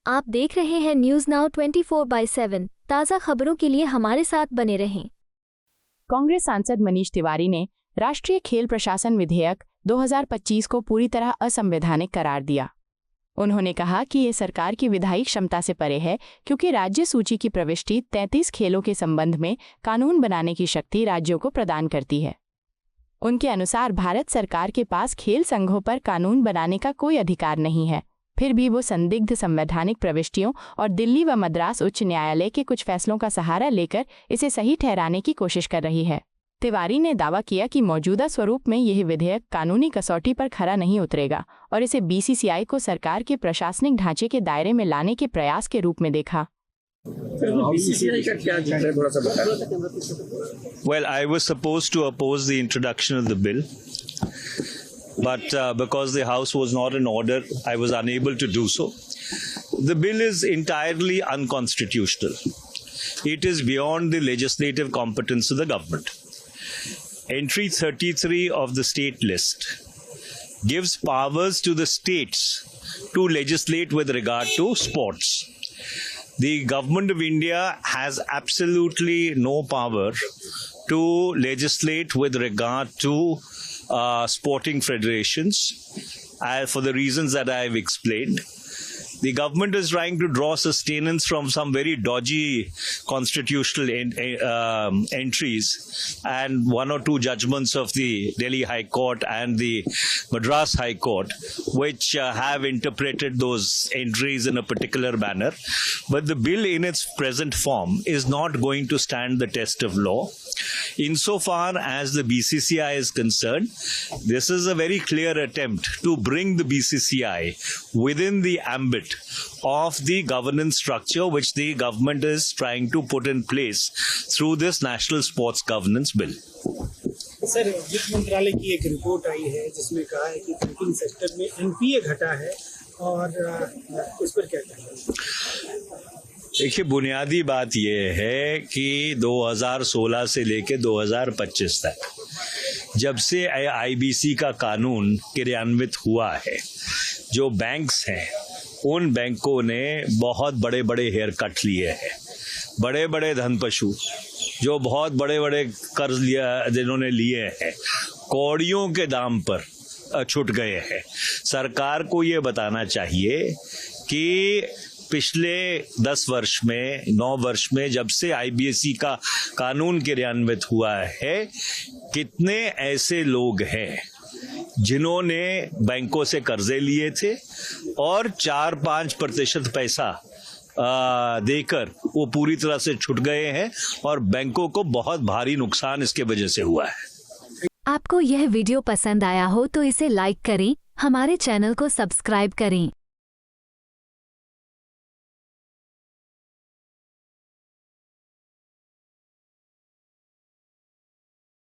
आप देख रहे हैं न्यूज नाउ 24/7। ताज़ा खबरों के लिए हमारे साथ बने रहें। कांग्रेस सांसद मनीष तिवारी ने राष्ट्रीय खेल प्रशासन विधेयक 2025 को पूरी तरह असंवैधानिक करार दिया। उन्होंने कहा कि ये सरकार की विधायी क्षमता से परे है, क्योंकि राज्य सूची की प्रविष्टि 33 खेलों के संबंध में कानून बनाने की शक्ति राज्यों को प्रदान करती है। उनके अनुसार भारत सरकार के पास खेल संघों पर कानून बनाने का कोई अधिकार नहीं है, फिर भी वो संदिग्ध संवैधानिक प्रविष्टियों और दिल्ली व मद्रास उच्च न्यायालय के कुछ फैसलों का सहारा लेकर इसे सही ठहराने की कोशिश कर रही है। तिवारी ने दावा किया कि मौजूदा स्वरूप में यह विधेयक कानूनी कसौटी पर खरा नहीं उतरेगा और इसे बीसीसीआई को सरकार के प्रशासनिक ढांचे के दायरे में लाने के प्रयास के रूप में देखा। बीसीसीआई का क्या है, थोड़ा सा बताएं। Well, I was supposed to oppose the introduction of the bill, but because the House was not in order, I was unable to do so. The bill is entirely unconstitutional. It is beyond the legislative competence of the government. Entry 33 of the state list gives powers to the states to legislate with regard to sports. The government of India has absolutely no power to legislate with regard to sporting federations for the reasons that I have explained. The government is trying to draw sustenance from some very dodgy constitutional entries and one or two judgments of the Delhi High Court and the Madras High Court, which have interpreted those entries in a particular manner. But the bill in its present form is not going to stand the test of law. Insofar as the BCCI is concerned, this is a very clear attempt to bring the BCCI within the ambit of the governance structure which the government is trying to put in place through this National Sports Governance Bill. Sir, वित्त मंत्रालय की एक report आई है जिसमें कहा है कि banking sector में एनपीए घटा है और इस पर क्या कहना है? देखिए, बुनियादी बात यह है कि 2016 से लेकर 2025 तक जब से आईबीसी का कानून क्रियान्वित हुआ है, जो बैंक्स हैं उन बैंकों ने बहुत बड़े बड़े हेयर कट लिए हैं। बड़े बड़े धनपशु जो बहुत बड़े बड़े कर्ज लिया जिन्होंने लिए हैं, कौड़ियों के दाम पर छूट गए हैं। सरकार को ये बताना चाहिए कि पिछले 10 वर्ष में 9 वर्ष में जब से आईबीसी का कानून क्रियान्वित हुआ है, कितने ऐसे लोग हैं जिन्होंने बैंकों से कर्जे लिए थे और 4-5% पैसा देकर वो पूरी तरह से छूट गए हैं और बैंकों को बहुत भारी नुकसान इसके वजह से हुआ है। आपको यह वीडियो पसंद आया हो तो इसे लाइक करें, हमारे चैनल को सब्सक्राइब करें।